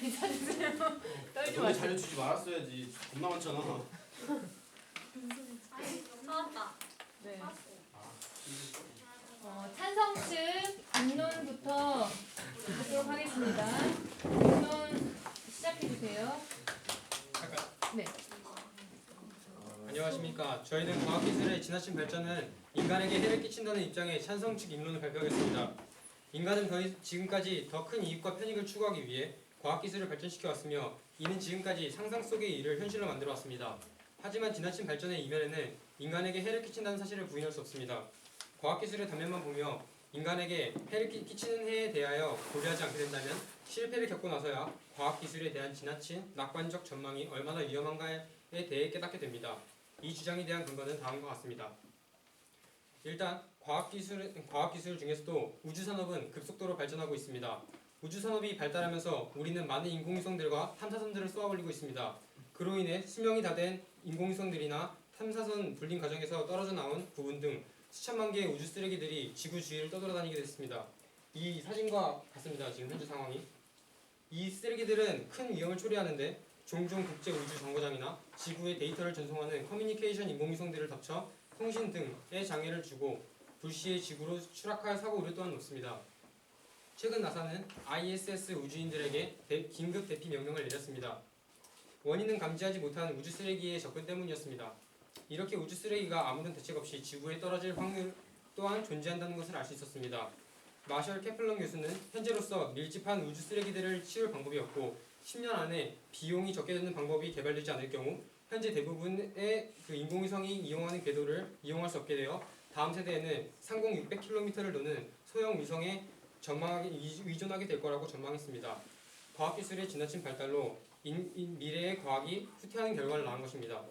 괜찮으세요? 떨지 너네 마세요. 잘려주지 말았어야지. 겁나 많잖아. 나왔다. 네. 아, 찬성 측 입론부터 하도록 하겠습니다. 입론 시작해 주세요. 잠깐. 네. 안녕하십니까. 저희는 과학기술의 지나친 발전은 인간에게 해를 끼친다는 입장의 찬성 측 입론을 발표하겠습니다. 인간은 지금까지 더 큰 이익과 편익을 추구하기 위해 과학기술을 발전시켜 왔으며 이는 지금까지 상상 속의 일을 현실로 만들어 왔습니다. 하지만 지나친 발전의 이면에는 인간에게 해를 끼친다는 사실을 부인할 수 없습니다. 과학기술의 단면만 보며 인간에게 해를 끼치는 해에 대하여 고려하지 않게 된다면 실패를 겪고 나서야 과학기술에 대한 지나친 낙관적 전망이 얼마나 위험한가에 대해 깨닫게 됩니다. 이 주장에 대한 근거는 다음과 같습니다. 일단 과학기술 중에서도 우주산업은 급속도로 발전하고 있습니다. 우주산업이 발달하면서 우리는 많은 인공위성들과 탐사선들을 쏘아 올리고 있습니다. 그로 인해 수명이 다 된 인공위성들이나 탐사선 분림 과정에서 떨어져 나온 부분 등 수천만 개의 우주 쓰레기들이 지구 주위를 떠돌아다니게 됐습니다. 이 사진과 같습니다. 지금 현재 상황이. 이 쓰레기들은 큰 위험을 초래하는데 종종 국제 우주 정거장이나 지구의 데이터를 전송하는 커뮤니케이션 인공위성들을 덮쳐 통신 등에 장애를 주고 불시에 지구로 추락할 사고 우려 또한 높습니다. 최근 나사는 ISS 우주인들에게 긴급 대피 명령을 내렸습니다. 원인은 감지하지 못한 우주 쓰레기의 접근 때문이었습니다. 이렇게 우주 쓰레기가 아무런 대책 없이 지구에 떨어질 확률 또한 존재한다는 것을 알 수 있었습니다. 마셜 케플러 교수는 현재로서 밀집한 우주 쓰레기들을 치울 방법이 없고 10년 안에 비용이 적게 드는 방법이 개발되지 않을 경우 현재 대부분의 인공위성이 이용하는 궤도를 이용할 수 없게 되어 다음 세대에는 상공 600km를 도는 소형 위성에 의존하게 될 거라고 전망했습니다. 과학기술의 지나친 발달로 미래의 과학이 후퇴하는 결과를 낳은 것입니다.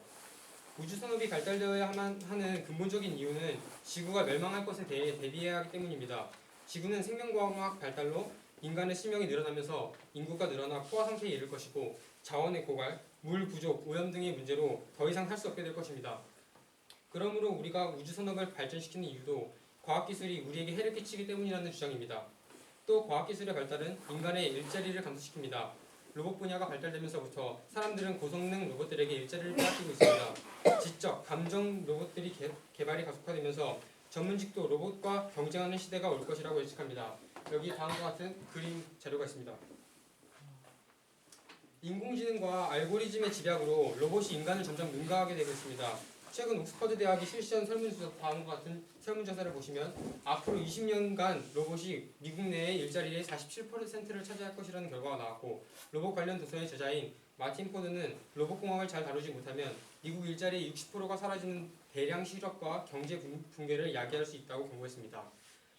우주산업이 발달되어야 하는 근본적인 이유는 지구가 멸망할 것에 대해 대비해야 하기 때문입니다. 지구는 생명과학 발달로 인간의 수명이 늘어나면서 인구가 늘어나 포화 상태에 이를 것이고 자원의 고갈, 물 부족, 오염 등의 문제로 더 이상 살 수 없게 될 것입니다. 그러므로 우리가 우주산업을 발전시키는 이유도 과학기술이 우리에게 해를 끼치기 때문이라는 주장입니다. 또 과학기술의 발달은 인간의 일자리를 감소시킵니다. 로봇 분야가 발달되면서부터 사람들은 고성능 로봇들에게 일자리를 빼앗기고 있습니다. 지적, 감정 로봇들이 개발이 가속화되면서 전문직도 로봇과 경쟁하는 시대가 올 것이라고 예측합니다. 여기 다음과 같은 그림 자료가 있습니다. 인공지능과 알고리즘의 집약으로 로봇이 인간을 점점 능가하게 되고 있습니다. 최근 옥스퍼드 대학이 실시한 설문조사 다음과 같은 설문조사를 보시면 앞으로 20년간 로봇이 미국 내의 일자리의 47%를 차지할 것이라는 결과가 나왔고 로봇 관련 도서의 저자인 마틴 포드는 로봇공학을 잘 다루지 못하면 미국 일자리의 60%가 사라지는 대량 실업과 경제 붕괴를 야기할 수 있다고 경고했습니다.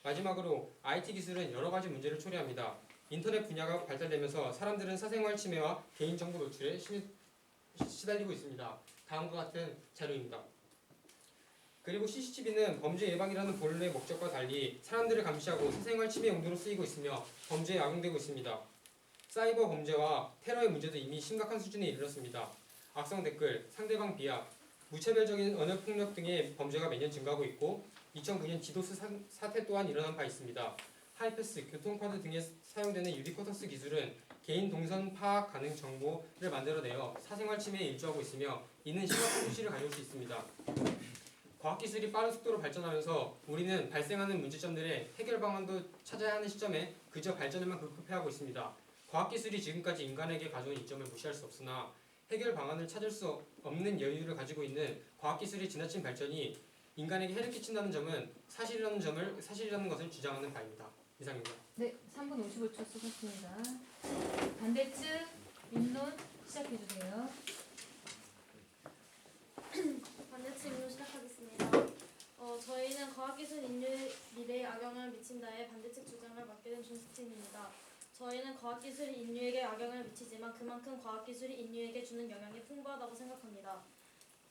마지막으로 IT 기술은 여러 가지 문제를 초래합니다. 인터넷 분야가 발달되면서 사람들은 사생활 침해와 개인정보 노출에 시달리고 있습니다. 다음과 같은 자료입니다. 그리고 CCTV는 범죄 예방이라는 본래 목적과 달리 사람들을 감시하고 사생활 침해 용도로 쓰이고 있으며 범죄에 악용되고 있습니다. 사이버 범죄와 테러의 문제도 이미 심각한 수준에 이르렀습니다. 악성 댓글, 상대방 비하, 무차별적인 언어폭력 등의 범죄가 매년 증가하고 있고 2009년 지도스 사태 또한 일어난 바 있습니다. 하이패스, 교통카드 등에 사용되는 유비쿼터스 기술은 개인 동선 파악 가능 정보를 만들어내어 사생활 침해에 일조하고 있으며 이는 심각한 수치를 가져올 수 있습니다. 과학기술이 빠른 속도로 발전하면서 우리는 발생하는 문제점들의 해결 방안도 찾아야 하는 시점에 그저 발전에만 급급해하고 있습니다. 과학기술이 지금까지 인간에게 가져온 이점을 무시할 수 없으나 해결 방안을 찾을 수 없는 여유를 가지고 있는 과학기술의 지나친 발전이 인간에게 해를 끼친다는 점은 사실이라는 것을 주장하는 바입니다. 이상입니다. 네, 3분 55초 쓰셨습니다. 반대측 입론 시작해 주세요. 반대측 입론 시작하겠습니다. 저희는 과학기술 인류의 미래에 악영향을 미친다의 반대측 주장을 맡게 된 존스틴입니다. 저희는 과학기술이 인류에게 악영향을 미치지만 그만큼 과학기술이 인류에게 주는 영향이 풍부하다고 생각합니다.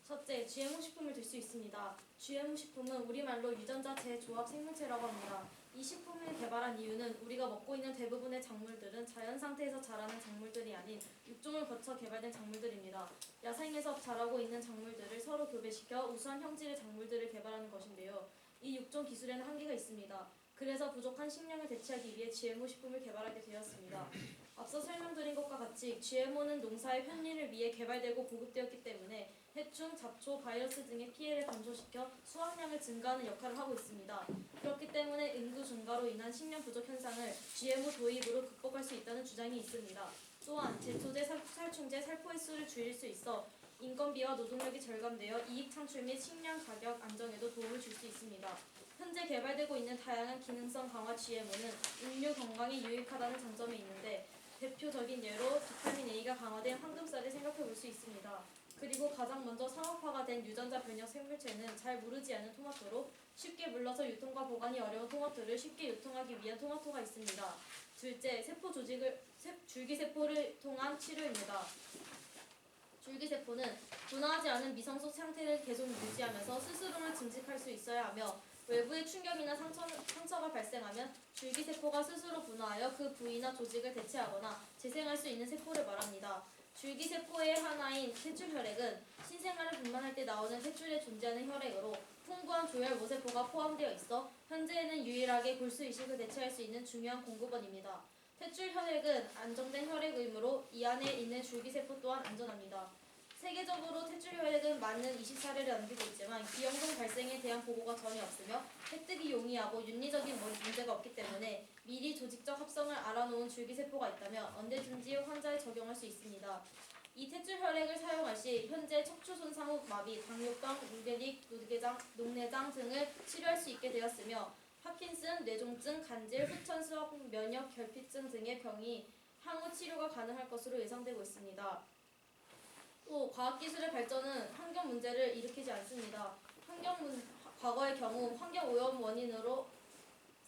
첫째, GMO 식품을 들 수 있습니다. GMO 식품은 우리말로 유전자 재조합 생명체라고 합니다. 이 식품을 개발한 이유는 우리가 먹고 있는 대부분의 작물들은 자연 상태에서 자라는 작물들이 아닌 육종을 거쳐 개발된 작물들입니다. 야생에서 자라고 있는 작물들을 서로 교배시켜 우수한 형질의 작물들을 개발하는 것인데요. 이 육종 기술에는 한계가 있습니다. 그래서 부족한 식량을 대체하기 위해 GMO 식품을 개발하게 되었습니다. 앞서 설명드린 것과 같이 과칙, GMO는 농사의 편리를 위해 개발되고 보급되었기 때문에 해충, 잡초, 바이러스 등의 피해를 감소시켜 수확량을 증가하는 역할을 하고 있습니다. 그렇기 때문에 인구 증가로 인한 식량 부족 현상을 GMO 도입으로 극복할 수 있다는 주장이 있습니다. 또한 제초제, 살충제, 살포 횟수를 줄일 수 있어 인건비와 노동력이 절감되어 이익 창출 및 식량 가격 안정에도 도움을 줄 수 있습니다. 현재 개발되고 있는 다양한 기능성 강화 GMO는 인류 건강에 유익하다는 장점이 있는데 대표적인 예로 비타민 A가 강화된 황금쌀을 생각해 볼 수 있습니다. 그리고 가장 먼저 상업화가 된 유전자 변형 생물체는 잘 무르지 않은 토마토로 쉽게 물러서 유통과 보관이 어려운 토마토를 쉽게 유통하기 위한 토마토가 있습니다. 둘째, 줄기세포를 통한 치료입니다. 줄기세포는 분화하지 않은 미성숙 상태를 계속 유지하면서 스스로를 증식할 수 있어야 하며 외부의 충격이나 상처가 발생하면 줄기세포가 스스로 분화하여 그 부위나 조직을 대체하거나 재생할 수 있는 세포를 말합니다. 줄기세포의 하나인 퇴출혈액은 신생아를 분만할 때 나오는 퇴출에 존재하는 혈액으로 풍부한 조혈 모세포가 포함되어 있어 현재는 유일하게 골수 이식을 대체할 수 있는 중요한 공급원입니다. 퇴출혈액은 안정된 혈액이므로 이 안에 있는 줄기세포 또한 안전합니다. 세계적으로 퇴출혈액은 많은 20사례를 남기고 있지만 기형성 발생에 대한 보고가 전혀 없으며 획득이 용이하고 윤리적인 문제가 없기 때문에 미리 조직적 합성을 알아놓은 줄기세포가 있다면 언제든지 환자에 적용할 수 있습니다. 이 퇴출혈액을 사용할 시 현재 척추 손상 후 마비, 당뇨병, 무게릭, 녹내장 등을 치료할 수 있게 되었으며 파킨슨, 뇌종증, 간질, 후천수학, 면역 결핍증 등의 병이 향후 치료가 가능할 것으로 예상되고 있습니다. 또 과학기술의 발전은 환경 문제를 일으키지 않습니다. 과거의 경우 환경오염 원인으로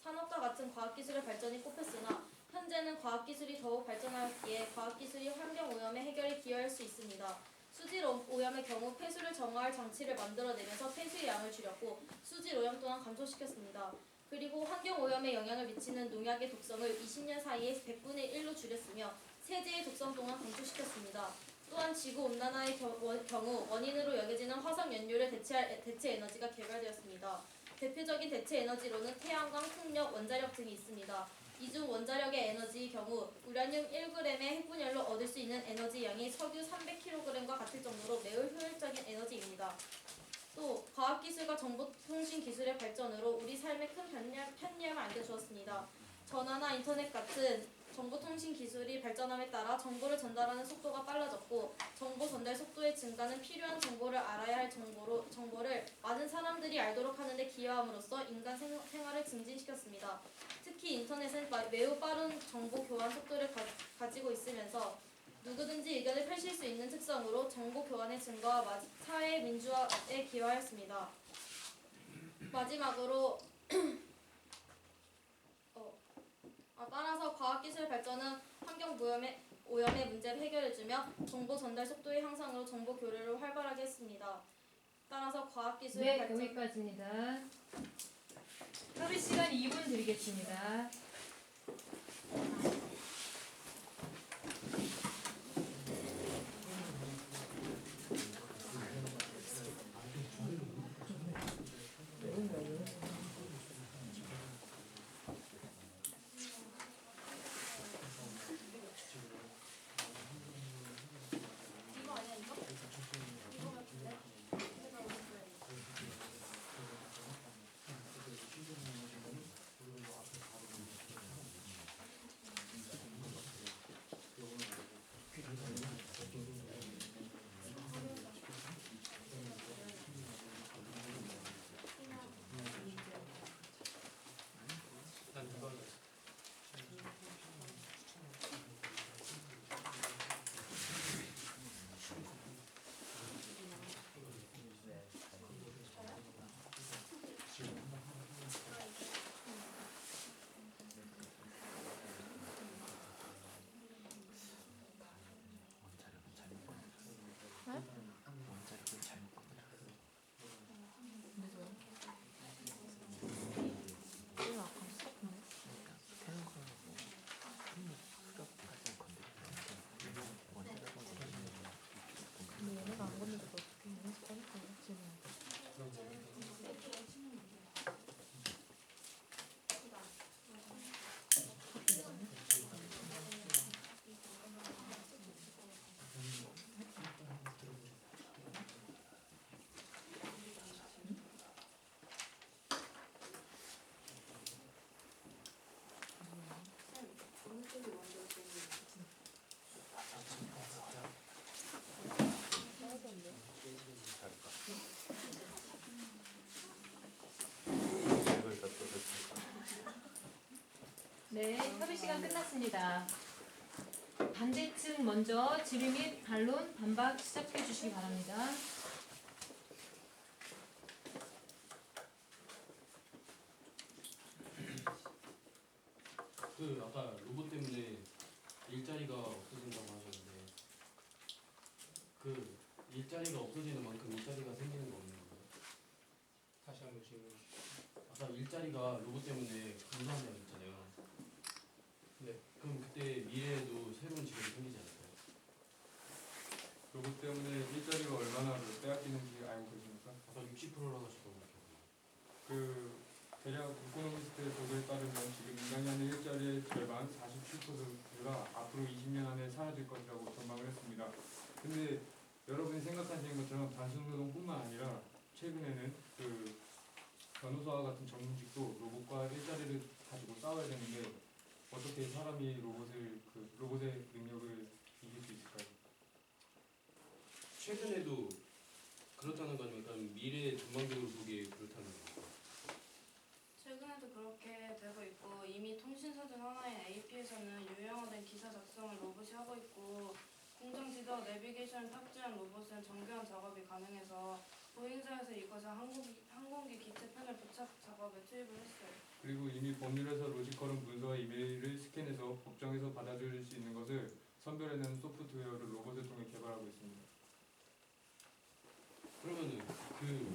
산업과 같은 과학기술의 발전이 꼽혔으나 현재는 과학기술이 더욱 발전하기에 과학기술이 환경오염의 해결에 기여할 수 있습니다. 수질오염의 경우 폐수를 정화할 장치를 만들어내면서 폐수의 양을 줄였고 수질오염 또한 감소시켰습니다. 그리고 환경오염에 영향을 미치는 농약의 독성을 20년 사이에 100분의 1로 줄였으며 세제의 독성 또한 감소시켰습니다. 또한 지구온난화의 경우 원인으로 여겨지는 화석연료를 대체할 대체 에너지가 개발되었습니다. 대표적인 대체 에너지로는 태양광, 풍력, 원자력 등이 있습니다. 이중 원자력의 에너지의 경우 우라늄 1g의 핵분열로 얻을 수 있는 에너지 양이 석유 300kg과 같을 정도로 매우 효율적인 에너지입니다. 또 과학기술과 정보통신기술의 발전으로 우리 삶에 큰 편리함을 안겨주었습니다. 전화나 인터넷 같은 정보통신 기술이 발전함에 따라 정보를 전달하는 속도가 빨라졌고 정보 전달 속도의 증가는 필요한 정보를 알아야 할 정보를 많은 사람들이 알도록 하는 데 기여함으로써 인간 생활을 증진시켰습니다. 특히 인터넷은 매우 빠른 정보 교환 속도를 가지고 있으면서 누구든지 의견을 펼칠 수 있는 특성으로 정보 교환의 증가와 사회 민주화에 기여하였습니다. 마지막으로 따라서 과학기술 발전은 환경오염의 문제를 해결해주며 정보 전달 속도의 향상으로 정보 교류를 활발하게 했습니다. 따라서 과학기술의 발전... 여기까지입니다. 협의 시간 2분 드리겠습니다. 시간 끝났습니다. 반대측 먼저 질의 및 반론, 반박 시작해 주시기 바랍니다. 그 아까 로봇 때문에 일자리가 없어진다고 하셨는데 그 일자리가 없어지는 만큼 일자리가 생기는 거 없는 거예요? 다시 한번 질문해 주시죠. 아까 일자리가 로봇 때문에 감소한다고 했잖아요. 네. 그럼 그때 미래에도 새로운 직업이 생기지 않을까요? 로봇 때문에 일자리가 얼마나 빼앗기는지 알고 계십니까? 아까 60%라고 하셨던 것 같아요. 그 대략 이코노미스트 보도에 따르면 지금 인간이 하는 일자리의 절반 47%가 앞으로 20년 안에 사라질 것이라고 전망을 했습니다. 근데 여러분이 생각하시는 것처럼 단순 노동뿐만 아니라 최근에는 그 변호사와 같은 전문직도 로봇과 일자리를 가지고 싸워야 되는데 어떻게 사람이 로봇의 능력을 이길 수 있을까요? 최근에도 그렇다는 거 아닙니까? 미래 전망적으로 보기에 그렇다는 거죠. 최근에도 그렇게 되고 있고 이미 통신사 중 하나인 AP에서는 유형화된 기사 작성을 로봇이 하고 있고 공정 지도 내비게이션을 탑재한 로봇은 정교한 작업이 가능해서 보행사에서 이것을 항공기 기체 패널 부착 작업에 투입을 했어요. 그리고 이미 법률에서 로지컬한 문서와 이메일을 스캔해서 법정에서 받아들일 수 있는 것을 선별해내는 소프트웨어를 로봇을 통해 개발하고 있습니다. 그러면은 그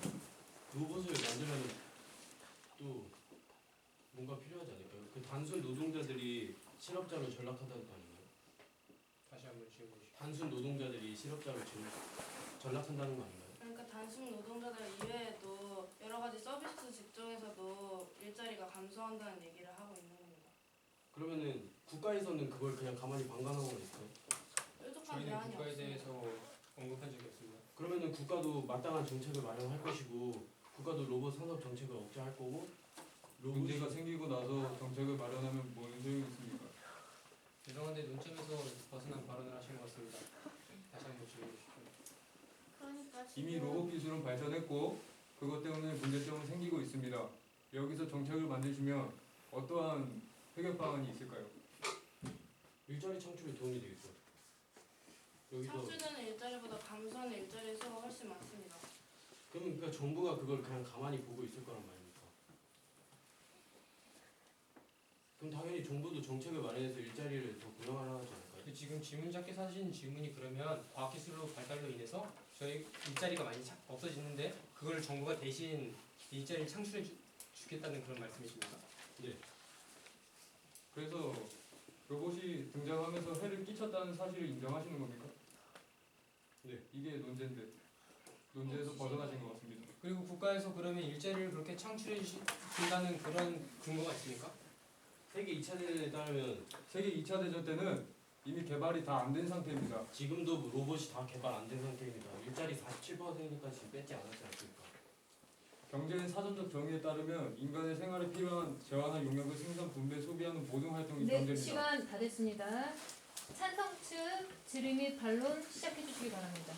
로봇을 만들면 또 뭔가 필요하지 않을까요? 그 단순 노동자들이 실업자로 전락한다는 거 아닌가요? 다시 한번 질문해 주시죠. 단순 노동자들이 실업자로 전락한다는 거 아닌가요? 그러니까 단순 노동자들 이외에도 여러 가지 서비스 직종에서도 일자리가 감소한다는 얘기를 하고 있는 겁니다. 그러면은 국가에서는 그걸 그냥 가만히 방관하고 있을까요? 뾰족한 저희는 대안이 국가에 없습니다. 대해서 언급한 적이 없습니다. 그러면은 국가도 마땅한 정책을 마련할 것이고 국가도 로봇 산업 정책을 억제할 거고 문제가 생기고 나서 정책을 마련하면 뭔 소용이 있습니까? 죄송한데 논점에서 벗어난 발언을 하신 것 같습니다. 다시 한번 질문해 주시죠. 그러니까 이미 로봇 기술은 발전했고 그것 때문에 문제점은 생기고 있습니다. 여기서 정책을 만드시면 어떠한 해결 방안이 있을까요? 일자리 창출에 도움이 되겠죠. 여기서 창출되는 일자리보다 감소하는 일자리 수가 훨씬 많습니다. 그러면 그러니까 정부가 그걸 그냥 가만히 보고 있을 거란 말입니까? 그럼 당연히 정부도 정책을 마련해서 일자리를 더 구성하려 하지 않을까요? 그 지금 질문자께서 하신 질문이 그러면 과학기술로 발달로 인해서 저희 일자리가 많이 없어지는데 그걸 정부가 대신 일자리를 창출해 주겠다는 그런 말씀이십니까? 네. 그래서 로봇이 등장하면서 해를 끼쳤다는 사실을 인정하시는 겁니까? 네. 이게 논제인데 논제에서 벗어나신 것 같습니다. 그리고 국가에서 그러면 일자리를 그렇게 창출해 준다는 그런 근거가 있습니까? 세계 2차 대전에 따르면 세계 2차 대전 때는 이미 개발이 다 안 된 상태입니다. 지금도 로봇이 다 개발 안 된 상태입니다. 일자리 47%까지 뺏지 않았지 않습니까? 경제의 사전적 정의에 따르면 인간의 생활에 필요한 재화나 용역을 생산, 분배, 소비하는 모든 활동이 네, 경제입니다. 시간 다 됐습니다. 찬성 측 질의 및 반론 시작해 주시기 바랍니다.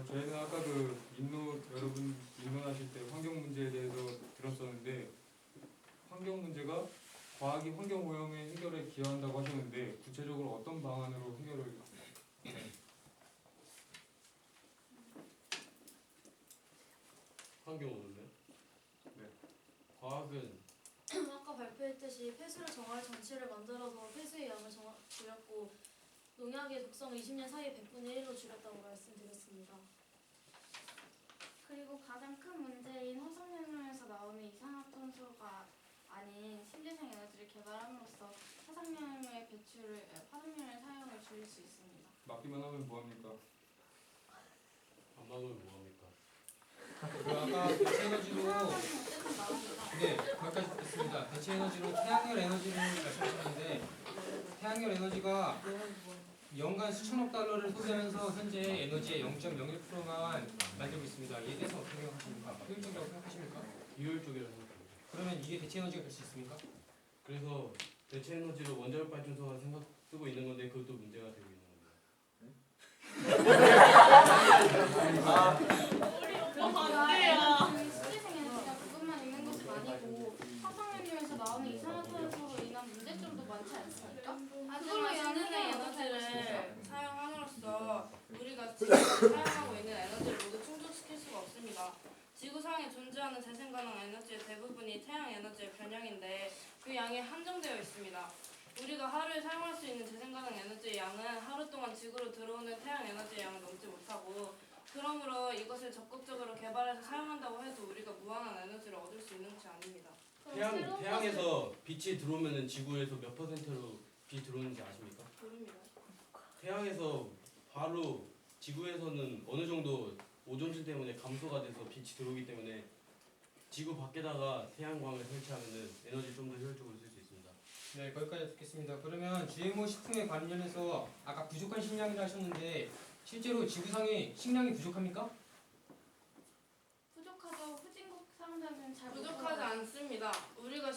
저희는 아까 여러분 민론하실 때 환경 문제에 대해서 들었었는데 환경 문제가 과학이 환경 오염의 해결에 기여한다고 하셨는데 구체적으로 어떤 방안으로 해결을 환경 오염이요? 네. 과학은 아까 발표했듯이 폐수를 정할 장치를 만들어서 폐수의 양을 줄였고 농약의 독성을 20년 사이에 100분의 1로 줄였다고 말씀드렸습니다. 그리고 가장 큰 문제인 화석연료에서 나오는 이산화탄소가 아닌 신재생 에너지를 개발함으로써 화석연료의 사용을 줄일 수 있습니다. 막기만 하면 뭐합니까? 안 막으면 뭐합니까? 그 아까 대체 에너지로 어쨌든 나옵니다. 네, 거기까지 듣습니다. 대체 에너지로 태양열 에너지를 말씀하셨는데 태양열 에너지가 연간 수천억 달러를 소비하면서 현재 에너지의 0.01%만 만들고 있습니다. 이에 대해서 어떻게 생각하십니까? 효율적이라고 생각하십니까? 비효율적이라고 생각합니다. 그러면 이게 대체 에너지가 될 수 있습니까? 그래서 대체 에너지로 원자력 발전소가 쓰고 있는 건데 그것도 문제가 되고 있는 겁니다. 신재생 에너지가 그것만 있는 것은 아니고 화석 나오는 이산화탄소로 인한 문제점도 많지 않습니까? 그걸로 하지만 신재생 양분을 에너지를 사용함으로써 우리가 지금까지 사용하고 있는 에너지를 모두 충족시킬 수가 없습니다. 지구상에 존재하는 재생가능 에너지의 대부분이 태양 에너지의 변형인데 그 양이 한정되어 있습니다. 우리가 하루에 사용할 수 있는 재생가능 에너지의 양은 하루 동안 지구로 들어오는 태양 에너지의 양을 넘지 못하고, 그러므로 이것을 적극적으로 개발해서 사용한다고 해도 우리가 무한한 에너지를 얻을 수 있는 것이 아닙니다. 태양에서 빛이 들어오면은 지구에서 몇 퍼센트로 빛이 들어오는지 아십니까? 모릅니다. 태양에서 바로 지구에서는 어느 정도 오존층 때문에 감소가 돼서 빛이 들어오기 때문에 지구 밖에다가 태양광을 설치하면은 에너지 좀 더 효율적으로 쓸 수 있습니다. 네, 거기까지 듣겠습니다. 그러면 GMO 식품에 관련해서 아까 부족한 식량이라 하셨는데 실제로 지구상에 식량이 부족합니까? 부족하죠. 후진국 사람들은 잘 부족하지 않습니다. 우리가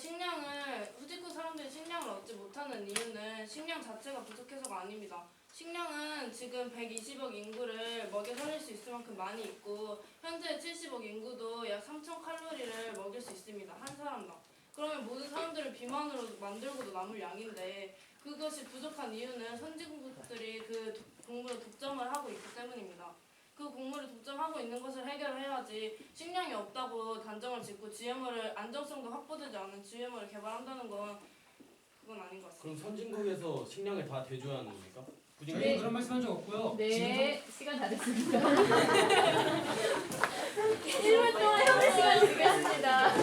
후진국 사람들이 식량을 얻지 못하는 이유는 식량 자체가 부족해서가 아닙니다. 식량은 지금 120억 인구를 먹여 살릴 수 있을 만큼 많이 있고, 현재 70억 인구도 약 3,000칼로리를 먹일 수 있습니다. 한 사람당. 그러면 모든 사람들을 비만으로 만들고도 남을 양인데, 그것이 부족한 이유는 선진국들이 그 곡물을 독점을 하고 있기 때문입니다. 그 곡물을 독점하고 있는 것을 해결해야지, 식량이 없다고 단정을 짓고 GMO를 안정성도 확보되지 않은 GMO를 개발한다는 건 그건 아닌 것 같습니다. 그럼 선진국에서 식량을 다 대줘야 하는 겁니까? 저희는 네. 그런 말씀한 적 없고요. 네, 시간 다 됐습니다. 1분 동안 현재 시간 드리겠습니다.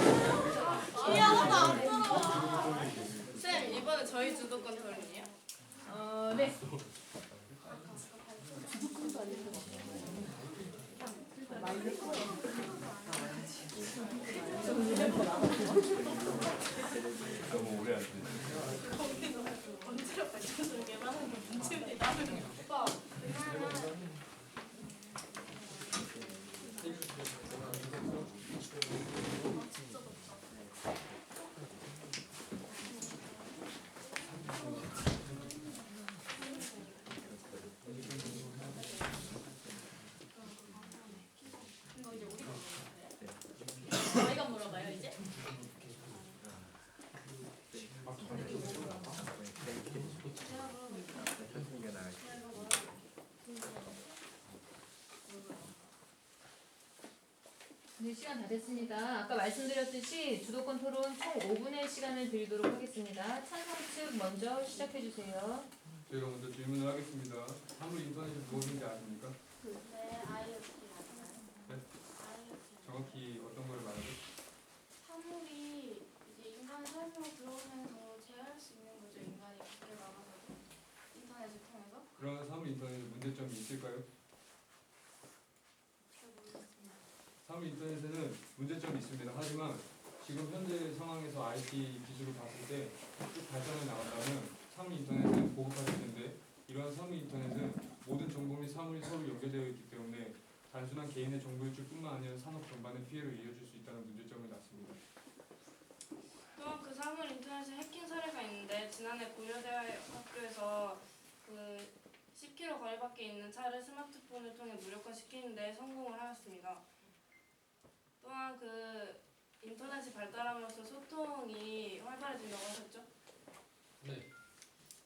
쌤, 이번에 저희 주도권 토론이에요? 네. 너무 오래 하시네. 오빠, 저희가 물어봐요, 이제. 네, 시간 다 됐습니다. 아까 말씀드렸듯이 주도권 토론 총 5분의 시간을 드리도록 하겠습니다. 찬성 측 먼저 시작해 주세요. 저희가 먼저 질문을 하겠습니다. 사물 인터넷이 무엇인지 아십니까? 네, IoT 맞나요? 네? IoT. 정확히 어떤 걸 말하죠? 사물이 이제 인간 삶으로 들어오면서 제어할 수 있는 거죠. 인간이 밖에 나가서 인터넷을 통해서. 그런 사물 인터넷에 문제점이 있을까요? 잘 모르겠습니다. 사물 인터넷에는 문제점이 있습니다. 하지만 지금 현재 상황에서 IT 기술을 봤을 때 쭉 발전해 나간다면 사물 인터넷은 보급화되는데, 이러한 사물 인터넷은 모든 정보 및 사물이 서로 연결되어 있기 때문에 단순한 개인의 정보 유출뿐만 아니라 산업 전반에 피해를 이어줄 수 있다는 문제점을 낳습니다. 또한 그 사물 인터넷에 해킹 사례가 있는데, 지난해 고려대학교에서 그 10km 거리 밖에 있는 차를 스마트폰을 통해 무력화시키는데 성공을 하였습니다. 또한 그 인터넷이 발달함으로써 소통이 활발해진다고 하셨죠? 네.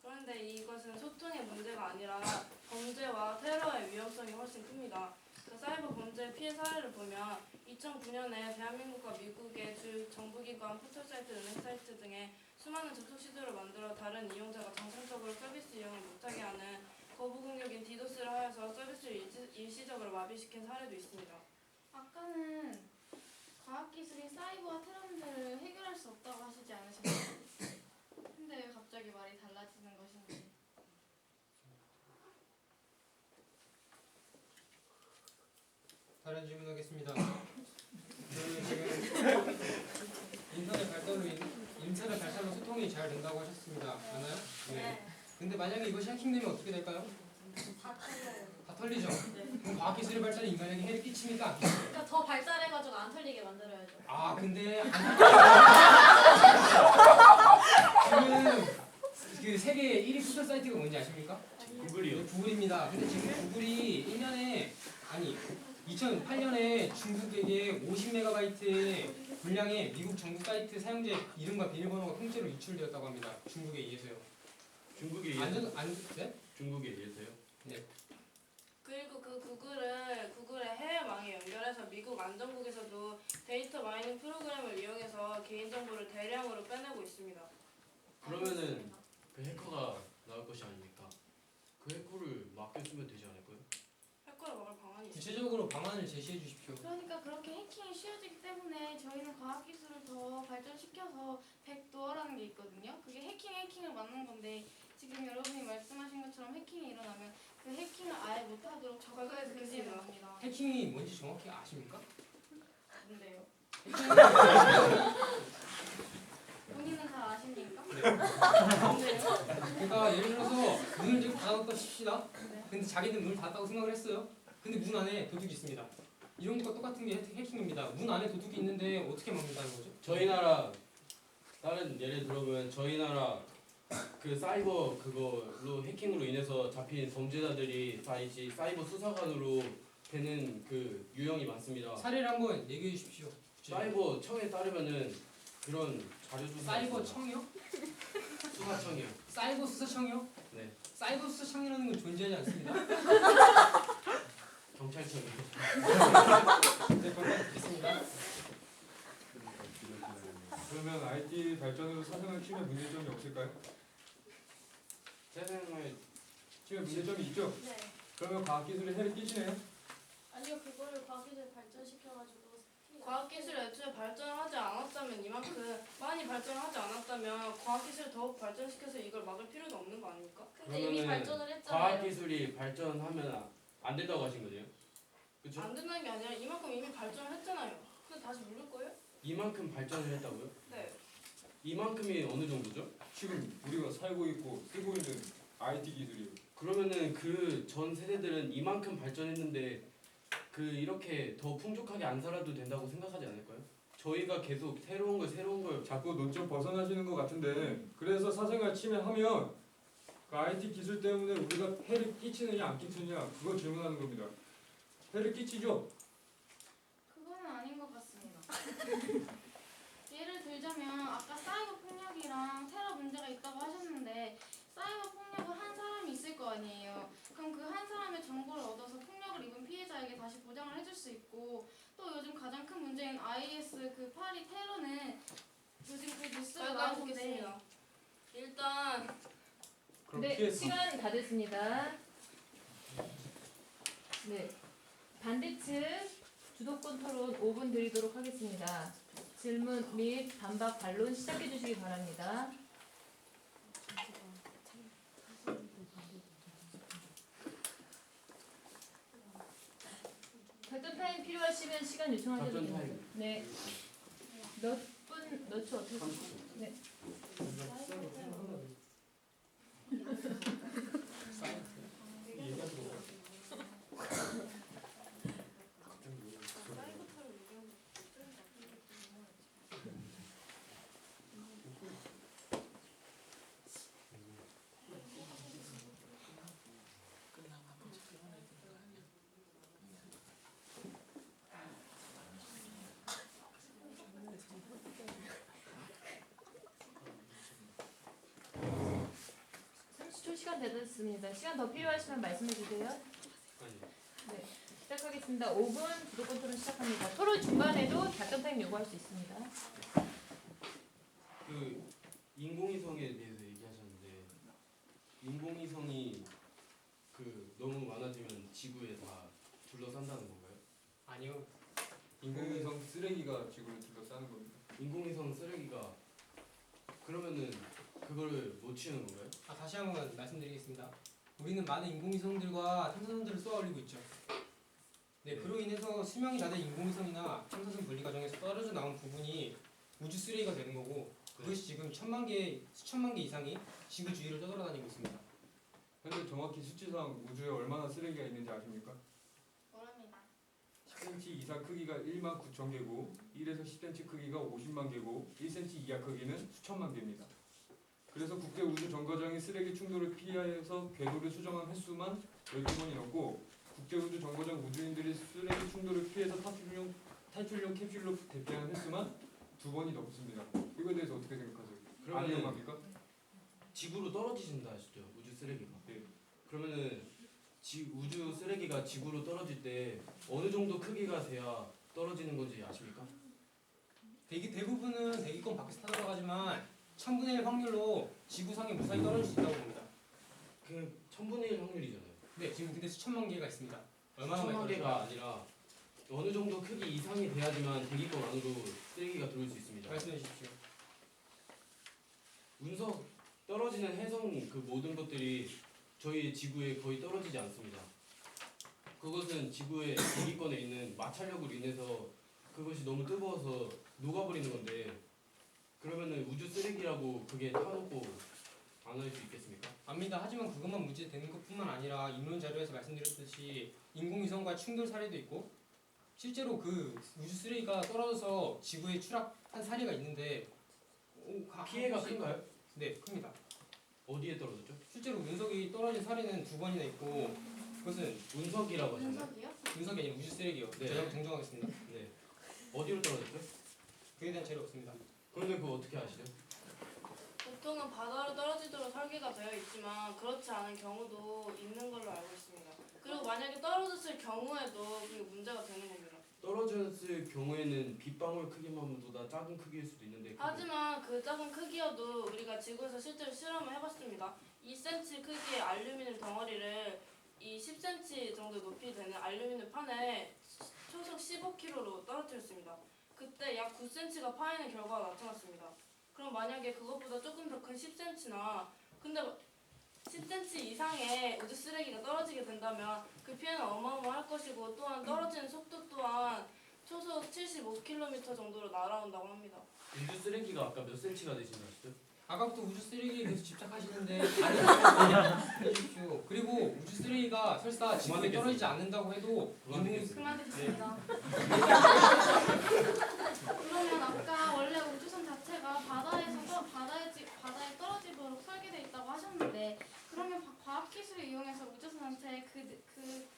그런데 이것은 소통의 문제가 아니라 범죄와 테러의 위험성이 훨씬 큽니다. 그 사이버 범죄 피해 사례를 보면 2009년에 대한민국과 미국의 주 정부기관 포털사이트, 은행사이트 등의 수많은 접속 시도를 만들어 다른 이용자가 정상적으로 서비스 이용을 못하게 하는 거부 공격인 디도스를 하여서 서비스를 일시적으로 마비시킨 사례도 있습니다. 아까는 과학기술이 사이버와 테러 문제를 해결할 수 없다고 하시지 않으셨나요? 근데 왜 갑자기 말이 달라지는 것인지. 다른 질문하겠습니다. 저는 지금 인터넷 발달로 소통이 잘 된다고 하셨습니다. 맞나요? 네. 근데 만약에 이것이 해킹되면 어떻게 될까요? 다 털리죠. 그럼 과학기술의 발전이 인간에게 해를 끼칩니까? 안 끼쳐요? 그러니까 더 발달해가지고 안 털리게 만들어야죠. 아 근데 지금 그 세계 1위 포털 사이트가 뭔지 아십니까? 구글이요. 구글입니다. 근데 지금 구글이 1년에 2008년에 중국에게 50메가바이트의 물량에 미국 정부 사이트 사용자의 이름과 비밀번호가 통째로 유출되었다고 합니다. 중국에 의해서요. 중국에 의해서 네? 중국에 의해서요? 그리고 그 구글의 해외망에 연결해서 미국 안전국에서도 데이터 마이닝 프로그램을 이용해서 개인정보를 대량으로 빼내고 있습니다. 그러면은 그 해커가 나올 것이 아닙니까? 그 해커를 막겠으면 되지 않을까요? 해커를 막을 방안이 있습니다. 구체적으로 방안을 제시해 주십시오. 그러니까 그렇게 해킹이 쉬워지기 때문에 저희는 과학기술을 더 발전시켜서 백도어라는 게 있거든요. 그게 해킹을 막는 건데 지금 여러분이 말씀하신 것처럼 해킹이 일어나면 그 해킹을 아예 못하도록 적극을 금지해 놨습니다. 해킹이 뭔지 정확히 아십니까? 뭔데요? 본인은 잘 아십니까? 뭔데요? 그러니까 예를 들어서 문을 지금 닫아놨다 칩시다. 근데 자기는 문을 닫았다고 생각을 했어요. 근데 문 안에 도둑이 있습니다. 이런 것과 똑같은 게 해킹입니다. 문 안에 도둑이 있는데 어떻게 막는다는 거죠? 저희 나라 다른 예를 들어보면 저희 나라 그 사이버 그걸로 해킹으로 인해서 잡힌 범죄자들이 다 이제 사이버 수사관으로 되는 그 유형이 많습니다. 사례를 한번 얘기해 주십시오. 사이버 청에 따르면은 그런 자료 조사 사이버 청이요? 수사청이요. 사이버 수사청이요? 네. 사이버 수사청이라는 건 존재하지 않습니다. 경찰청이요. 네, 됐습니다. 그러면 IT 발전으로 사생활 침해 문제점이 없을까요? 세상에 침해 문제점이 있죠? 네. 그러면 과학기술에 해를 끼치네요? 아니요, 그거를 과학기술 발전시켜가지고 과학기술이 애초에 발전하지 않았다면 이만큼 많이 발전하지 않았다면 과학기술을 더욱 발전시켜서 이걸 막을 필요도 없는 거 아닙니까? 근데 이미 그러면은 발전을 했잖아요. 과학기술이 발전하면 안 된다고 하신 거네요? 그쵸? 안 된다는 게 아니라 이만큼 이미 발전을 했잖아요. 근데 다시 물을 거예요? 이만큼 발전을 했다고요? 네. 이만큼이 어느 정도죠? 지금 우리가 살고 있고 쓰고 있는 IT 기술이요. 그러면은 그 전 세대들은 이만큼 발전했는데 그 이렇게 더 풍족하게 안 살아도 된다고 생각하지 않을까요? 저희가 계속 새로운 걸 자꾸 논점 벗어나시는 것 같은데 그래서 사생활 침해하면 그 IT 기술 때문에 우리가 해를 끼치느냐 안 끼치느냐 그거 질문하는 겁니다. 해를 끼치죠? 그거는 아닌 것 같습니다. 예를 들자면 아까 사이버 폭력이랑 테러 문제가 있다고 하셨는데 사이버 폭력을 한 사람이 있을 거 아니에요. 그럼 그 한 사람의 정보를 얻어서 폭력을 입은 피해자에게 다시 보장을 해줄 수 있고 또 요즘 가장 큰 문제인 IS 그 파리 테러는 요즘 그 뉴스가 여기까지 나오는데 듣겠습니다. 일단 그럼 네, 피해서 시간 다 됐습니다. 네, 반대측 주도권 토론 5분 드리도록 하겠습니다. 질문 및 반박 반론 시작해 주시기 바랍니다. 답변 타임 필요하시면 시간 요청하셔도 답변 됩니다. 타임. 네, 몇 초 어떻게? 네. 시간 되셨습니다. 시간 더 필요하시면 말씀해 주세요. 아니 네, 시작하겠습니다. 5분 주도권 토론 시작합니다. 토론 중간에도 답변 타임 요구할 수 있습니다. 그 인공위성에 대해서 얘기하셨는데 인공위성이 그 너무 많아지면 지구에 다 둘러싼다는 건가요? 아니요. 인공위성 쓰레기가 지구를 둘러싸는 겁니다. 인공위성 쓰레기가 그러면은 그거를 못 치우는 건가요? 다시 한번 말씀드리겠습니다. 우리는 많은 인공위성들과 탐사선들을 쏘아 올리고 있죠. 네, 그로 인해서 수명이 다 된 인공위성이나 탐사선 분리 과정에서 떨어져 나온 부분이 우주 쓰레기가 되는 거고 그것이 지금 수천만 개 이상이 지구 주위를 떠돌아다니고 있습니다. 현재 정확히 수치상 우주에 얼마나 쓰레기가 있는지 아십니까? 모릅니다. 10cm 이상 크기가 1만 9천 개고 1에서 10cm 크기가 50만 개고 1cm 이하 크기는 수천만 개입니다. 그래서 국제 우주 정거장이 쓰레기 충돌을 피해서 궤도를 수정한 횟수만 12번이 넘고 국제 우주 정거장 우주인들이 쓰레기 충돌을 피해서 탈출용 캡슐로 대피한 횟수만 두 번이 넘습니다. 이거에 대해서 어떻게 생각하세요? 안 그러면은 위험합니까? 지구로 떨어지신다 하시죠? 우주 쓰레기가. 네. 그러면은 우주 쓰레기가 지구로 떨어질 때 어느 정도 크기가 돼야 떨어지는 건지 아십니까? 대부분은 대기권 밖에서 타돌아가지만 1000분의 1 확률로 지구상에 무사히 떨어질 수 있다고 봅니다. 그 1000분의 1 확률이잖아요. 네, 지금 근데 수천만 개가 있습니다. 얼마나 많이 1000만 떨어질까요? 개가 아니라 어느 정도 크기 이상이 돼야지만 대기권 안으로 쓰레기가 들어올 수 있습니다. 말씀해 주십시오. 운석 떨어지는 해성 그 모든 것들이 저희 지구에 거의 떨어지지 않습니다. 그것은 지구의 대기권에 있는 마찰력으로 인해서 그것이 너무 뜨거워서 녹아버리는 건데 그러면은 우주 쓰레기라고 그게 타놓고 안 할 수 있겠습니까? 압니다. 하지만 그것만 문제되는 것뿐만 아니라 인론 자료에서 말씀드렸듯이 인공위성과 충돌 사례도 있고 실제로 그 우주 쓰레기가 떨어져서 지구에 추락한 사례가 있는데 피해가 큰가요? 네, 큽니다. 어디에 떨어졌죠? 실제로 운석이 떨어진 사례는 2번이나 있고 그것은 운석이라고 하셨나요? 분석이요? 운석이 아니라 우주 쓰레기요. 네. 제가 정정하겠습니다. 네. 어디로 떨어졌죠? 그에 대한 자료 없습니다. 그런데 그거 어떻게 아시죠? 보통은 바다로 떨어지도록 설계가 되어 있지만 그렇지 않은 경우도 있는 걸로 알고 있습니다. 그리고 만약에 떨어졌을 경우에도 그게 문제가 되는 겁니다. 떨어졌을 경우에는 빗방울 크기만보다 작은 크기일 수도 있는데 하지만 그 작은 크기여도 우리가 지구에서 실제로 실험을 해봤습니다. 2cm 크기의 알루미늄 덩어리를 이 10cm 정도 높이 되는 알루미늄 판에 초속 15kg로 떨어뜨렸습니다. 그때 약 9cm가 파이는 결과가 나타났습니다. 그럼 만약에 그것보다 조금 더 큰 10cm나 근데 10cm 이상의 우주 쓰레기가 떨어지게 된다면 그 피해는 어마어마할 것이고 또한 떨어지는 속도 또한 초속 75km 정도로 날아온다고 합니다. 우주 쓰레기가 아까 몇 센치가 되신다 하시죠? 아까부터 우주 쓰레기에 계속 집착하시는데 다른 해주십시오. 그리고 우주 쓰레기가 설사 지구에 떨어지지 않는다고 해도 그만 네. 듣습니다. 그러면 아까 원래 우주선 자체가 바다에 떨어지도록 설계되어 있다고 하셨는데 그러면 과학기술을 이용해서 우주선한테 그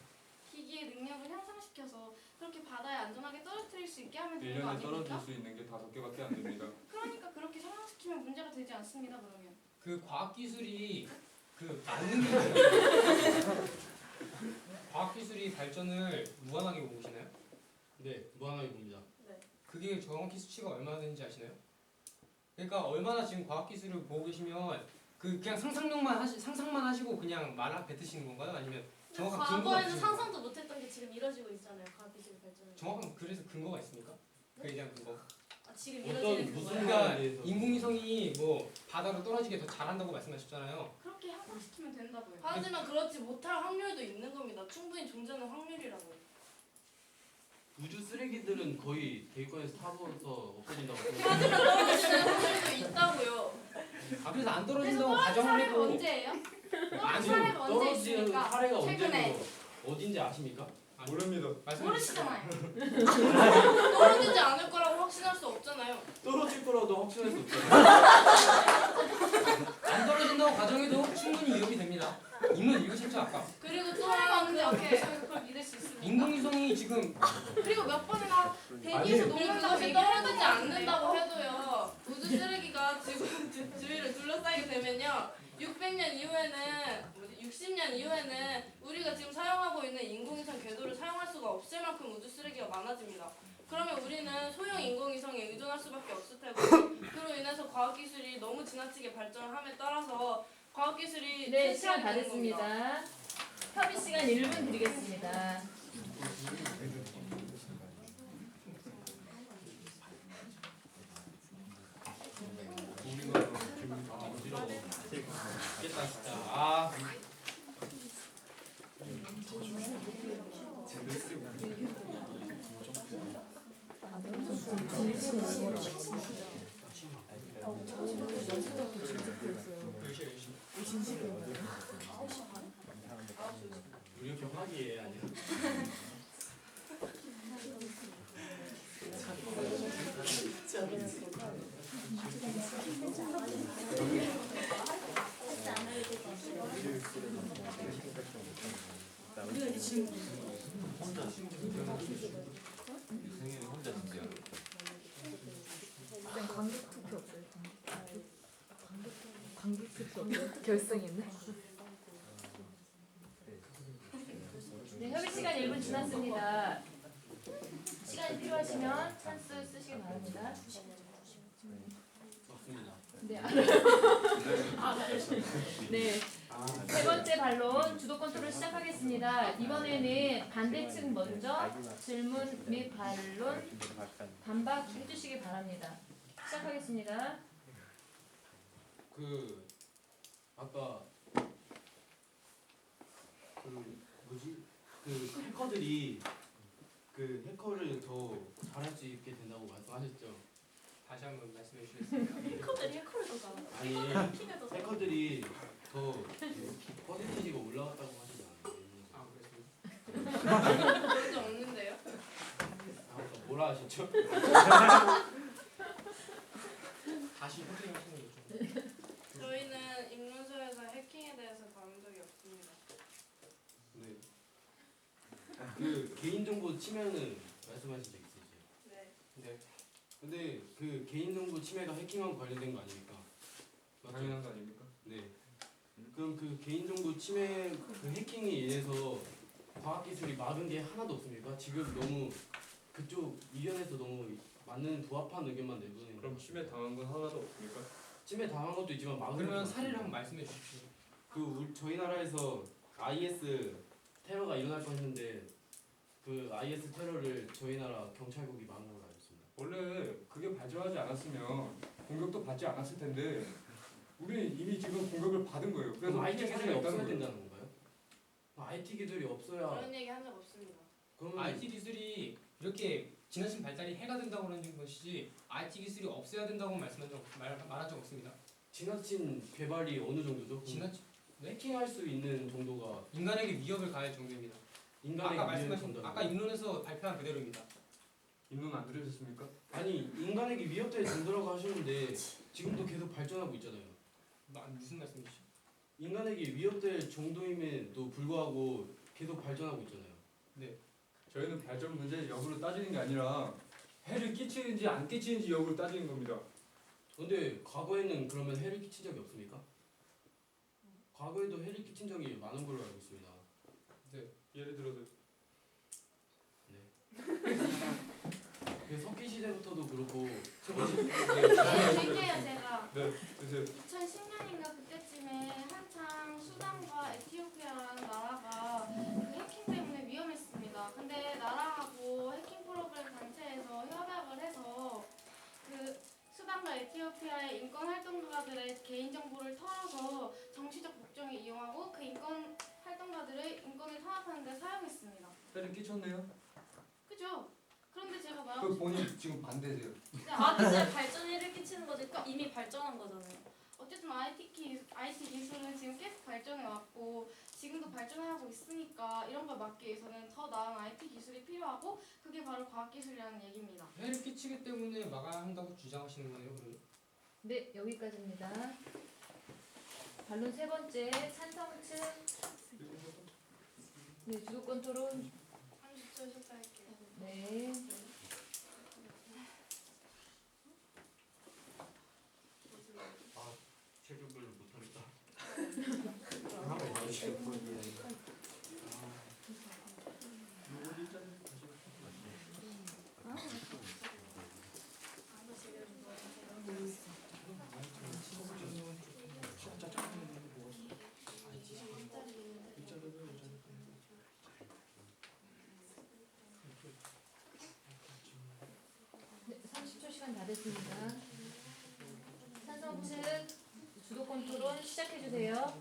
기기의 능력을 향상시켜서 그렇게 바다에 안전하게 떨어뜨릴 수 있게 하면 되는 거 1년에 떨어질 아닙니까? 수 있는 게 5개밖에 안 됩니다. 그러니까 그렇게 향상시키면 문제가 되지 않습니다. 그러면 그 과학 기술이 그 맞는 게 과학 기술이 발전을 무한하게 보시나요? 네, 무한하게 봅니다. 그게 정확히 수치가 얼마나 되는지 아시나요? 그러니까 얼마나 지금 과학 기술을 보고 계시면 그냥 상상만 하시고 그냥 말 뱉으시는 건가요? 아니면 정확한 근거가 과거에는 있으신 건가요? 상상도 못했던 게 지금 이뤄지고 있잖아요. 과학기술 발전을. 정확한 그래서 근거가 있습니까? 그에 대한 근거. 지금 어떤 이뤄지는 무슨 그거예요. 그러니까 거에 대해서 인공위성이 뭐 바다로 떨어지게 더 잘한다고 말씀하셨잖아요. 그렇게 향상시키면 된다고요. 하지만 그렇지 못할 확률도 있는 겁니다. 충분히 존재하는 확률이라고요. 우주 쓰레기들은 거의 대기권에서 타버려서 없어진다고 하지만 떨어지는 확률도 있다고요. 아 그래서 안 그래서 떨어진다고 떨어진 가정을 사례가 해도 언제예요? 아니, 사례가 언제 떨어지는 있습니까? 사례가 최근에. 언제고 어딘지 아십니까? 모릅니다. 말씀해 주십시오. 모르시잖아요. 떨어지지 않을 거라고 확신할 수 없잖아요. 떨어질 거라도 확신할 수 없잖아요. 안 떨어진다고 가정해도 충분히 위협이 됩니다. 인문 읽으셨죠 아까? 그리고 사례가 또한 언제 어떻게 그걸 믿을 수 있습니까? 인공위성이 지금 그리고 몇 번이나 대기에서 아니, 그리고 녹는다고 그것이 얘기를 떨어지지 했던 것 않는다고 같은데요. 해도요. 우주 쓰레기가 지구 주위를 둘러싸게 되면요. 600년 이후에는 60년 이후에는 우리가 지금 사용하고 있는 인공위성 궤도를 사용할 수가 없을 만큼 우주 쓰레기가 많아집니다. 그러면 우리는 소형 인공위성에 의존할 수밖에 없을 테고 그로 인해서 과학기술이 너무 지나치게 발전함에 따라서 과학기술이 네, 시간 다 퇴출하게 되는 겁니다. 됐습니다. 협의 시간 1분 드리겠습니다. 죽겠다 진짜. 아. 우리 학교 화기애 아니야? 생일은 혼자 진짜 결승했네. 네, 협의 시간 1분 지났습니다. 시간이 필요하시면 찬스 쓰시기 바랍니다. 맞습니다. 네, 네. 세 번째 반론 주도권 토론 시작하겠습니다. 이번에는 반대측 먼저 질문 및 반론 반박해 주시기 바랍니다. 시작하겠습니다. 그 아까 그 뭐지? 그 해커들이 그 해커를 더 잘할 수 있게 된다고 말씀하셨죠? 다시 한번 말씀해 주시겠습니까? 해커들이 해커를 더 잘한다. 아니 핑을 더 해커들이 더 퍼센티지가 올라갔다고 하시지 않아요? 아 그렇습니다. 그런 적 없는데요? 아까 뭐라 하셨죠? 다시 확인하시는 거죠. 저희는 입문서에서 해킹에 대해서 다룬 적이 없습니다. 네. 그 개인정보 침해는 말씀하신 적 있으세요? 네. 네. 근데 그 개인정보 침해가 해킹하고 관련된 거 아닙니까? 맞죠? 당연한 거 아닙니까? 네. 그럼 그 개인정보 침해 그 해킹에 인해서 과학기술이 막은 게 하나도 없습니까? 지금 너무 그쪽 의견에서 너무 맞는 부합한 의견만 내보내는 그럼 거예요. 침해 당한 건 하나도 없습니까? 침해 당한 것도 있지만 막은 그러면 것도 사례를 있습니다. 한번 말씀해 주십시오. 저희 나라에서 IS 테러가 일어날 뻔했는데 그 IS 테러를 저희 나라 경찰국이 막은 걸로 알고 있습니다. 원래 그게 발전하지 않았으면 공격도 받지 않았을 텐데 우리는 이미 지금 공격을 받은 거예요. 그래서 그럼 IT 피해 기술이 사례가 없어야 있다는 거예요. 된다는 건가요? IT 기술이 없어야 그런 얘기 한 적 없습니다. 그러면 IT 기술이 이렇게 지나친 발달이 해가 된다고 하는 것이지 IT 기술이 없어야 된다고 말한 적 없습니다. 지나친 개발이 어느 정도죠? 지나친 해킹할 수 있는 정도가 인간에게 위협을 가할 정도입니다. 인간의 아까 위협을 말씀하신 전달하는 아까 입론에서 발표한 그대로입니다. 입론 안 들으셨습니까? 아니 인간에게 위협될 정도라고 하셨는데 지금도 계속 발전하고 있잖아요. 무슨 말씀이시죠? 인간에게 위협될 정도임에도 불구하고 계속 발전하고 있잖아요. 저희는 발전 문제 여부를 따지는 게 아니라 해를 끼치는지 안 끼치는지 여부를 따지는 겁니다. 근데 과거에는 그러면 해를 끼친 적이 없습니까? 과거에도 해를 끼친 적이 많은 걸로 알고 있습니다. 예를 들어서 그 석기 시대부터도 그렇고 할게요 제가. 그래서 2010년인가 그때쯤에 한창 수단과 에티오피아라는 나라가 그 해킹 때문에 위험했습니다. 근데 나라하고 해킹 프로그램 단체에서 협약을 해서 그 수단과 에티오피아의 인권 활동가들의 개인정보를 털어서 정치적 목적에 이용하고 그 인권 활동가들의 인권을 탄압하는 데 사용했습니다. 해를 끼쳤네요. 그죠? 그런데 제가 말하고 그 본인 지금 반대세요. 과학기술의 발전에 를 끼치는 거니까 이미 발전한 거잖아요. 어쨌든 IT 기술은 지금 계속 발전해 왔고 지금도 발전하고 있으니까 이런 걸 막기 위해서는 더 나은 IT 기술이 필요하고 그게 바로 과학기술이라는 얘기입니다. 해를 끼치기 때문에 막아야 한다고 주장하시는 거네요, 그러면? 네, 여기까지입니다. 반론 세 번째 찬성층 네, 주도권 토론 30초 실패할게요. 네. 체급을 못하겠다. 네, 30초 시간 다 됐습니다. 찬성 측 주도권 토론 시작해 주세요.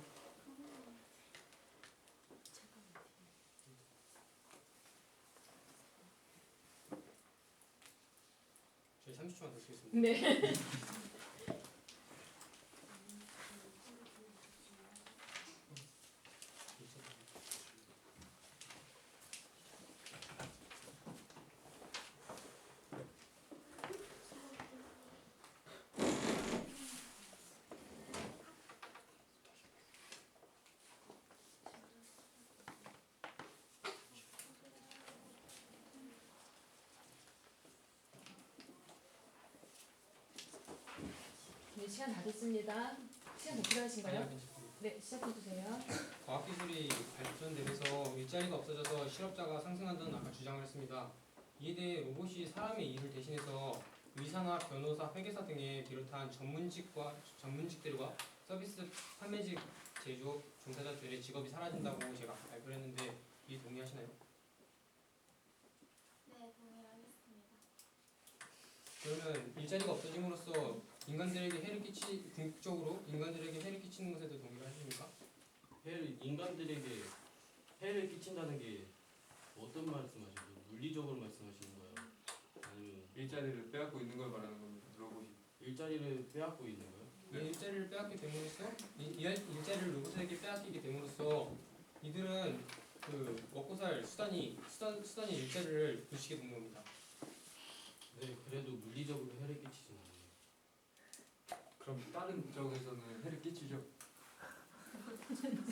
저희 30초만 더 쓰겠습니다. 네. 네, 시간 다 됐습니다. 시간 더 필요하신가요? 아니요, 괜찮습니다. 네, 시작해주세요. 과학기술이 발전되면서 일자리가 없어져서 실업자가 상승한다는 아까 주장을 했습니다. 이에 대해 로봇이 사람의 일을 대신해서 의사나 변호사, 회계사 등에 비롯한 전문직들과 서비스 판매직, 제조업 종사자들의 직업이 사라진다고 제가 발표를 했는데 이 동의하시나요? 네, 동의하겠습니다. 그러면 일자리가 없어짐으로써 인간들에게 해를 궁극적으로 인간들에게 해를 끼치는 것에도 동의를 하십니까? 인간들에게 해를 끼친다는 게 어떤 말씀하시죠? 물리적으로 말씀하시는 거예요? 아니면 일자리를 빼앗고 있는 걸 말하는 겁니다. 로봇이. 일자리를 빼앗고 있는 거예요? 이 일자리를 빼앗게 됨으로써 일자리를 로봇에게 빼앗기게 됨으로써 이들은 그 먹고 살 수단이 일자리를 부시게 된 겁니다. 네, 그래도 물리적으로 해를 끼치진 않아요. 그럼 다른 쪽에서는 해를 끼치죠.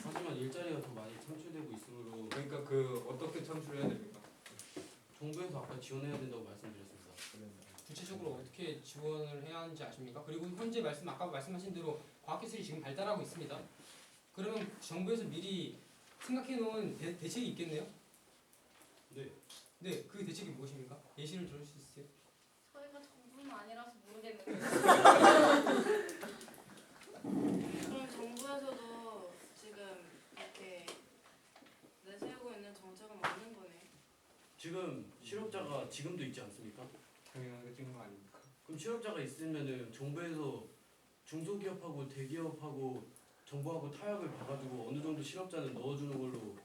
하지만 일자리가 더 많이 창출되고 있으므로 그러니까 그 어떻게 창출해야 됩니까? 정부에서 아까 지원해야 된다고 말씀드렸습니다. 구체적으로 어떻게 지원을 해야 하는지 아십니까? 그리고 현재 아까 말씀하신 대로 과학기술이 지금 발달하고 있습니다. 그러면 정부에서 미리 생각해 놓은 대책이 있겠네요? 네, 네, 그 대책이 무엇입니까? 예시를 들을 수 있으세요? 저희가 정부는 아니라서 모르겠는데. 그럼 정부에서도 지금 이렇게 내세우고 있는 정책은 맞는 거네. 지금 실업자가 지금도 있지 않습니까? 당연하게 찍은 거 아닙니까? 그럼 실업자가 있으면은 정부에서 중소기업하고 대기업하고 정부하고 타협을 봐가지고 어느 정도 실업자는 넣어주는 걸로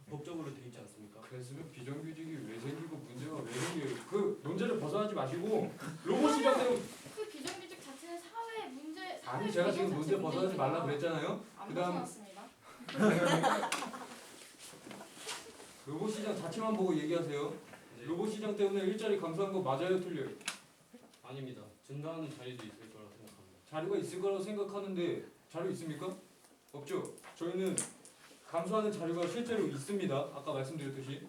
법적으로 돼 있지 않습니까? 그랬으면 비정규직이 왜 생기고 문제가 왜 생겨요? 그 논제를 벗어나지 마시고 로봇 시장 때문에 그 비정규직 자체는 사회 문제. 아니 제가 지금 문제 벗어나지 말라 그랬잖아요. 안 그다음 벗어났습니다. 로봇 시장 자체만 보고 얘기하세요. 네. 로봇 시장 때문에 일자리 감소한 거 맞아요, 틀려요? 아닙니다. 증가하는 자리도 있을 거라고 생각합니다. 자리가 있을 거라고 생각하는데 자료 있습니까? 없죠. 저희는 감소하는 자료가 실제로 있습니다. 아까 말씀드렸듯이.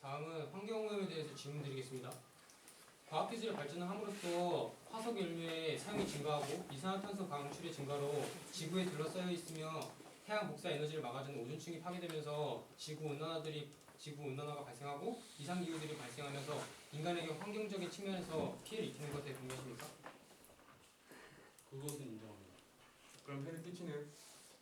다음은 환경오염에 대해서 질문드리겠습니다. 과학기술의 발전을 함으로써 화석 연료의 사용이 증가하고 이산화탄소 방출의 증가로 지구에 둘러싸여 있으며 태양 복사 에너지를 막아주는 오존층이 파괴되면서 지구 온난화가 발생하고 이상 기후들이 발생하면서 인간에게 환경적인 측면에서 피해를 입히는 것에 동의하십니까? 그것은 인정합니다. 그럼 해를 끼치네요.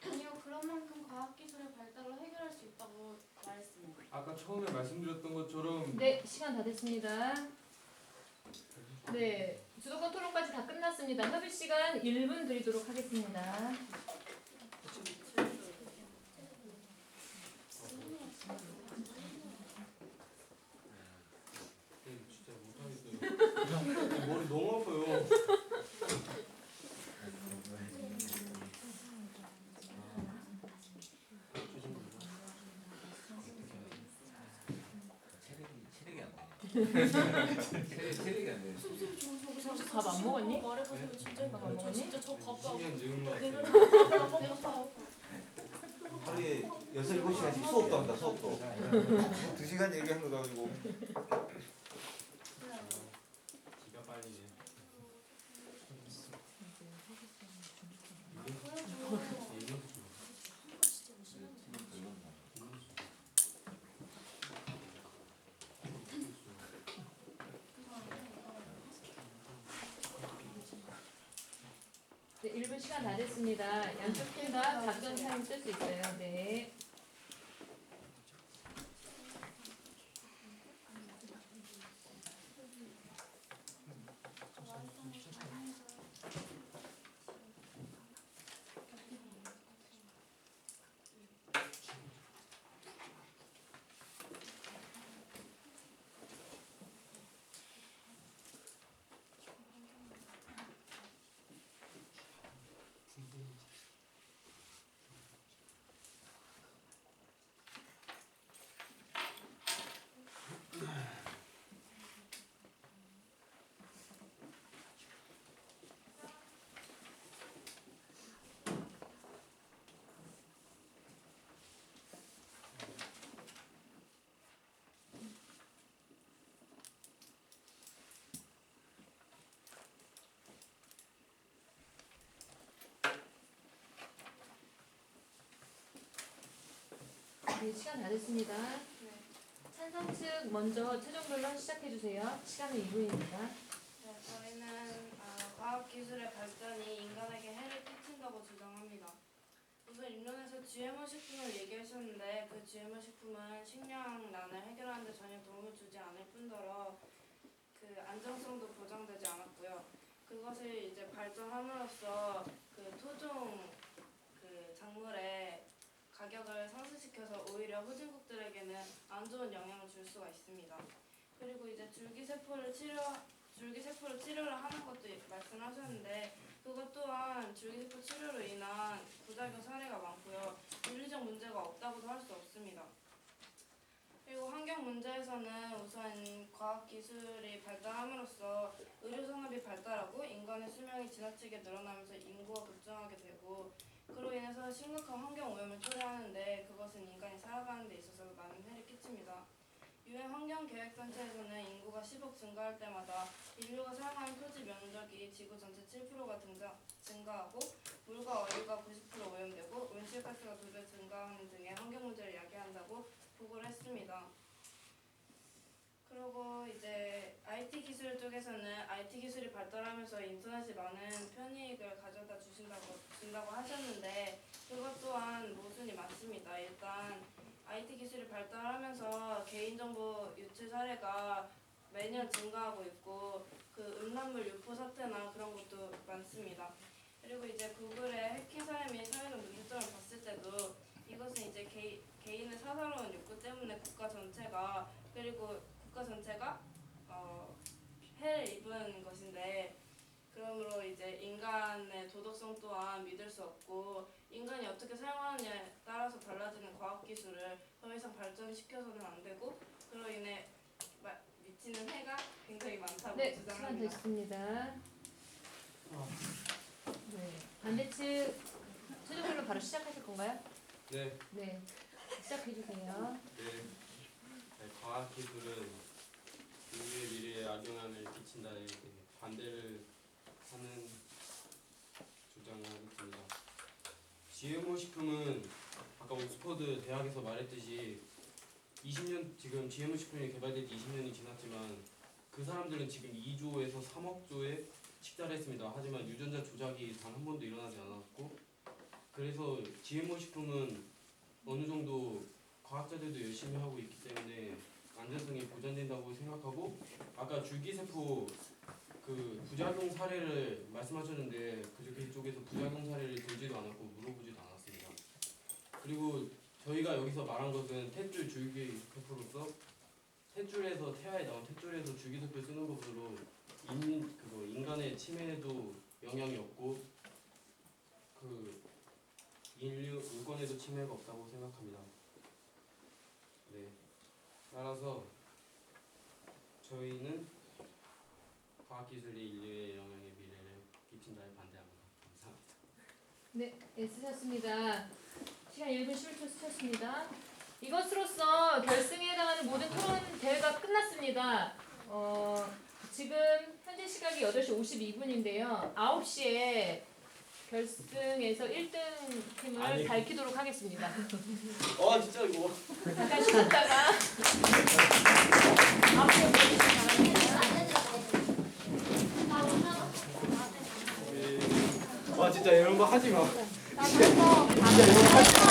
아니요, 그런 만큼 과학기술의 발달로 해결할 수 있다고 말했습니다. 아까 처음에 말씀드렸던 것처럼 네, 시간 다 됐습니다. 네, 주도권 토론까지 다 끝났습니다. 협의 시간 1분 드리도록 하겠습니다. 네, 진짜 못하겠어요. 머리 너무 아파요. 체력이 안 돼. 밥 안 먹었니? 말해보세요. 진짜 밥 안 먹었니? 진짜 저 밥도 신경 늙은 것 같아요. 내가 밥. 하루에 6, 7시간씩 수업도 한다, 수업도. 2시간 얘기한 거 가지고. 기가 빨리네. 네, 1분 시간 다 됐습니다. 양쪽 팀 다 답변 타임 쓸 수 있어요. 네. 네, 시간 다 됐습니다. 찬성 측 먼저 최종 변론 시작해 주세요. 시간은 2분입니다. 네, 저희는 과학기술의 발전이 인간에게 해를 끼친다고 주장합니다. 우선 입론에서 GMO 식품을 얘기하셨는데 그 GMO 식품은 식량난을 해결하는 데 전혀 도움을 주지 않을 뿐더러 그 안정성도 보장되지 않았고요. 그것을 이제 발전함으로써 그 토종 그 작물의 가격을 상승시켜서 오히려 후진국들에게는 안 좋은 영향을 줄 수가 있습니다. 그리고 이제 줄기세포를 치료를 하는 것도 말씀하셨는데 그것 또한 줄기세포 치료로 인한 부작용 사례가 많고요. 윤리적 문제가 없다고도 할 수 없습니다. 그리고 환경 문제에서는 우선 과학기술이 발달함으로써 의료산업이 발달하고 인간의 수명이 지나치게 늘어나면서 인구가 급증하게 되고 그로 인해서 심각한 환경오염을 초래하는데 그것은 인간이 살아가는 데 있어서 많은 해를 끼칩니다. 유엔 환경계획단체에서는 인구가 10억 증가할 때마다 인류가 사용하는 토지 면적이 지구 전체 7%가 증가하고 물과 어류가 90% 오염되고 온실가스가 2배 증가하는 등의 환경 문제를 야기한다고 보고를 했습니다. 그리고 이제 IT 기술 쪽에서는 IT 기술이 발달하면서 인터넷이 많은 편의익을 가져다 준다고 하셨는데 그것 또한 모순이 맞습니다. 일단 IT 기술이 발달하면서 개인정보 유출 사례가 매년 증가하고 있고 그 음란물 유포 사태나 그런 것도 많습니다. 그리고 이제 구글의 해킹 사례 및 사회적 문제점을 봤을 때도 이것은 이제 개인의 사사로운 욕구 때문에 국가 전체가 해를 입은 것인데 그러므로 이제 인간의 도덕성 또한 믿을 수 없고 인간이 어떻게 사용하느냐에 따라서 달라지는 과학기술을 더 이상 발전시켜서는 안 되고 그로 인해 미치는 해가 굉장히 많다고 네, 시간 주장합니다. 됐습니다. 네, 반대측 최종 변론 바로 시작하실 건가요? 네. 네, 시작해 주세요. 네, 과학기술은 인류의 미래에 악영향을 끼친다에 반대를 하는 주장을 하겠습니다. GMO 식품은 아까 옥스퍼드 대학에서 말했듯이 20년 지금 GMO 식품이 개발된 지 20년이 지났지만 그 사람들은 지금 2조에서 3억 조에 식달했습니다. 하지만 유전자 조작이 단 한 번도 일어나지 않았고 그래서 GMO 식품은 어느 정도 과학자들도 열심히 하고 있기 때문에 안전성이 보장된다고 생각하고 아까 줄기세포 그 부작용 사례를 말씀하셨는데 그쪽에서 부작용 사례를 들지도 않았고 물어보지도 않았습니다. 그리고 저희가 여기서 말한 것은 탯줄 줄기세포로서 탯줄에서 태아에 나온 탯줄에서 줄기세포를 쓰는 것으로 인간의 치매에도 영향이 없고 그 인권에도 침해가 없다고 생각합니다. 네. 따라서 저희는 과학기술이 인류의 영향에 미래를 끼친다에 반대합니다. 감사합니다. 네, 애쓰셨습니다. 시간 1분 11초 쓰셨습니다. 이것으로써 결승에 해당하는 모든 토론 대회가 끝났습니다. 지금 현재 시각이 8시 52분인데요. 9시에 결승에서 1등 팀을 밝히도록 하겠습니다. 진짜 이거. 잠깐 쉬었다가 9시에 보여주시기 바랍니다. 와 진짜 이런 거 하지 마. 자, 그래서